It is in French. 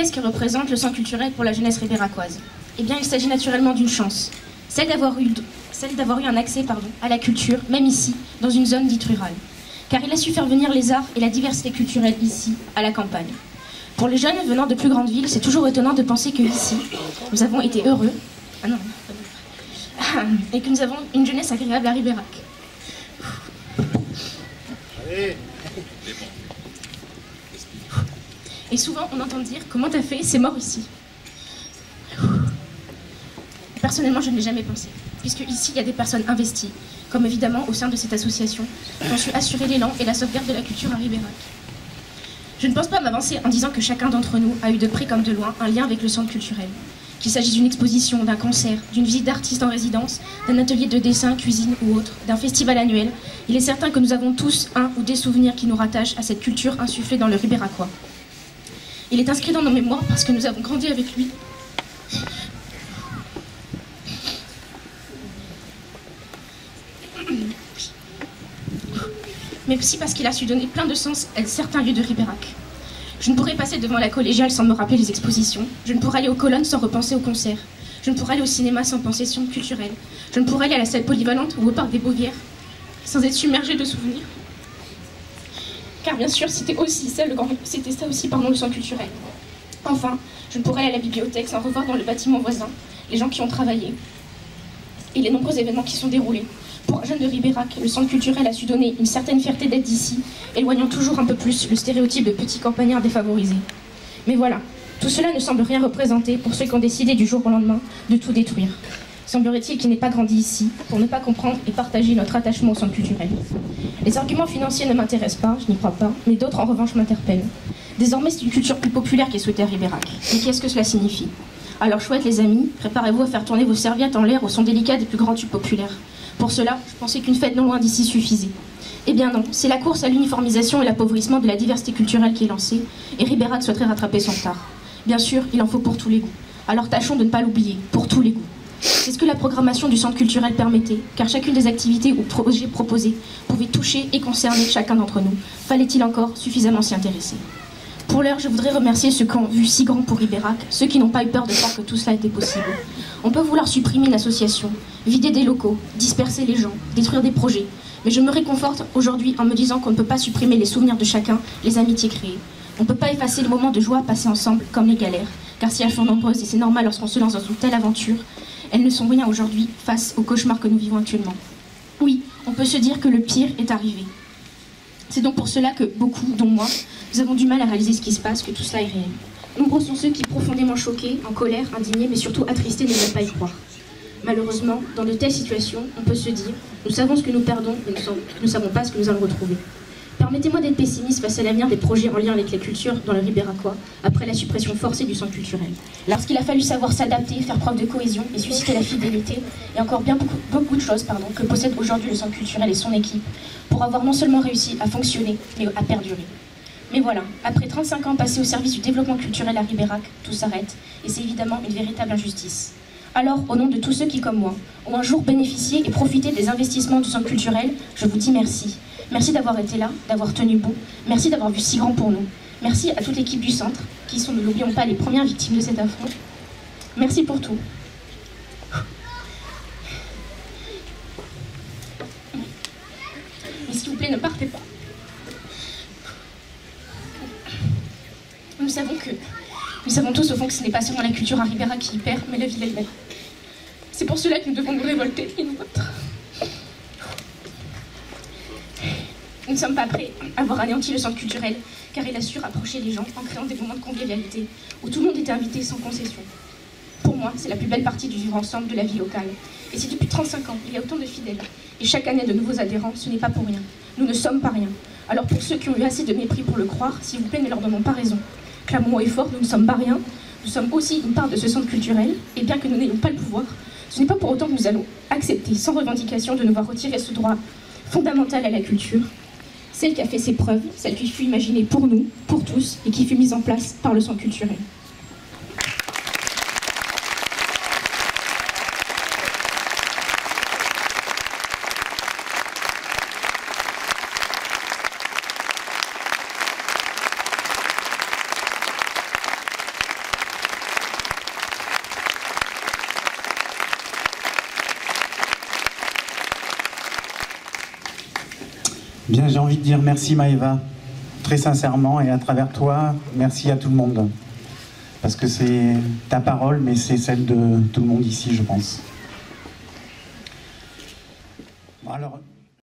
qu'est-ce que représente le centre culturel pour la jeunesse ribéracoise? Eh bien, il s'agit naturellement d'une chance, celle d'avoir eu un accès à la culture, même ici, dans une zone dite rurale. Car il a su faire venir les arts et la diversité culturelle ici, à la campagne. Pour les jeunes venant de plus grandes villes, c'est toujours étonnant de penser que ici, nous avons été heureux, et que nous avons une jeunesse agréable à Ribérac. Et souvent, on entend dire « Comment t'as fait? C'est mort ici. » Personnellement, je ne l'ai jamais pensé, puisque ici, il y a des personnes investies, comme évidemment au sein de cette association, qui ont su assurer l'élan et la sauvegarde de la culture à Ribérac. Je ne pense pas m'avancer en disant que chacun d'entre nous a eu de près comme de loin un lien avec le centre culturel. Qu'il s'agisse d'une exposition, d'un concert, d'une visite d'artiste en résidence, d'un atelier de dessin, cuisine ou autre, d'un festival annuel, il est certain que nous avons tous un ou des souvenirs qui nous rattachent à cette culture insufflée dans le Ribéracois. Il est inscrit dans nos mémoires parce que nous avons grandi avec lui. Mais aussi parce qu'il a su donner plein de sens à certains lieux de Ribérac. Je ne pourrais passer devant la collégiale sans me rappeler les expositions. Je ne pourrais aller aux colonnes sans repenser aux concerts. Je ne pourrais aller au cinéma sans penser son culturel. Je ne pourrais aller à la salle polyvalente ou au parc des Beauvières sans être submergée de souvenirs. Car bien sûr, c'était ça aussi, le centre culturel. Enfin, je ne pourrais aller à la bibliothèque sans revoir dans le bâtiment voisin les gens qui ont travaillé et les nombreux événements qui sont déroulés. Pour un jeune de Ribérac, le centre culturel a su donner une certaine fierté d'être d'ici, éloignant toujours un peu plus le stéréotype de petit campagnard défavorisé. Mais voilà, tout cela ne semble rien représenter pour ceux qui ont décidé du jour au lendemain de tout détruire. Semblerait-il qu'il n'ait pas grandi ici pour ne pas comprendre et partager notre attachement au centre culturel. Les arguments financiers ne m'intéressent pas, je n'y crois pas, mais d'autres en revanche m'interpellent. Désormais, c'est une culture plus populaire qui est souhaitée à Ribérac. Mais qu'est-ce que cela signifie? Alors chouette les amis, préparez-vous à faire tourner vos serviettes en l'air au son délicat des plus grands tubes populaires. Pour cela, je pensais qu'une fête non loin d'ici suffisait. Eh bien non, c'est la course à l'uniformisation et l'appauvrissement de la diversité culturelle qui est lancée, et Ribérac souhaiterait rattraper son retard. Bien sûr, il en faut pour tous les goûts. Alors tâchons de ne pas l'oublier, pour tous les goûts. C'est ce que la programmation du centre culturel permettait, car chacune des activités ou projets proposés pouvait toucher et concerner chacun d'entre nous. Fallait-il encore suffisamment s'y intéresser? Pour l'heure, je voudrais remercier ceux qui ont vu si grand pour Ribérac, ceux qui n'ont pas eu peur de croire que tout cela était possible. On peut vouloir supprimer une association, vider des locaux, disperser les gens, détruire des projets, mais je me réconforte aujourd'hui en me disant qu'on ne peut pas supprimer les souvenirs de chacun, les amitiés créées. On ne peut pas effacer les moments de joie passés ensemble, comme les galères, car si elles sont nombreuses, et c'est normal lorsqu'on se lance dans une telle aventure, elles ne sont rien aujourd'hui face au cauchemar que nous vivons actuellement. Oui, on peut se dire que le pire est arrivé. C'est donc pour cela que beaucoup, dont moi, nous avons du mal à réaliser ce qui se passe, que tout cela est réel. Nombreux sont ceux qui, profondément choqués, en colère, indignés, mais surtout attristés, ne veulent pas y croire. Malheureusement, dans de telles situations, on peut se dire « Nous savons ce que nous perdons, mais nous ne savons pas ce que nous allons retrouver ». Permettez-moi d'être pessimiste face à l'avenir des projets en lien avec la culture dans le Ribéracois, après la suppression forcée du centre culturel. Lorsqu'il a fallu savoir s'adapter, faire preuve de cohésion et susciter la fidélité, et encore bien beaucoup de choses que possède aujourd'hui le centre culturel et son équipe, pour avoir non seulement réussi à fonctionner, mais à perdurer. Mais voilà, après 35 ans passés au service du développement culturel à Ribérac, tout s'arrête, et c'est évidemment une véritable injustice. Alors, au nom de tous ceux qui, comme moi, ont un jour bénéficié et profité des investissements du centre culturel, je vous dis merci. Merci d'avoir été là, d'avoir tenu bon, merci d'avoir vu si grand pour nous. Merci à toute l'équipe du centre, qui sont, ne l'oublions pas, les premières victimes de cet affront. Merci pour tout. Mais s'il vous plaît, ne partez pas. Nous savons tous au fond que ce n'est pas seulement la culture à Ribérac qui y perd, mais la ville elle-même. C'est pour cela que nous devons nous révolter et nous battre. Nous ne sommes pas prêts à avoir anéanti le centre culturel, car il a su rapprocher les gens en créant des moments de convivialité où tout le monde était invité sans concession. Pour moi, c'est la plus belle partie du vivre ensemble de la vie locale. Et si depuis 35 ans, il y a autant de fidèles, et chaque année de nouveaux adhérents, ce n'est pas pour rien. Nous ne sommes pas rien. Alors pour ceux qui ont eu assez de mépris pour le croire, s'il vous plaît, ne leur donnons pas raison. Clamons haut et fort, nous ne sommes pas rien. Nous sommes aussi une part de ce centre culturel, et bien que nous n'ayons pas le pouvoir, ce n'est pas pour autant que nous allons accepter sans revendication de nous voir retirer ce droit fondamental à la culture, celle qui a fait ses preuves, celle qui fut imaginée pour nous, pour tous, et qui fut mise en place par le centre culturel. Bien, j'ai envie de dire merci Maëva, très sincèrement, et à travers toi, merci à tout le monde. Parce que c'est ta parole, mais c'est celle de tout le monde ici, je pense. Alors...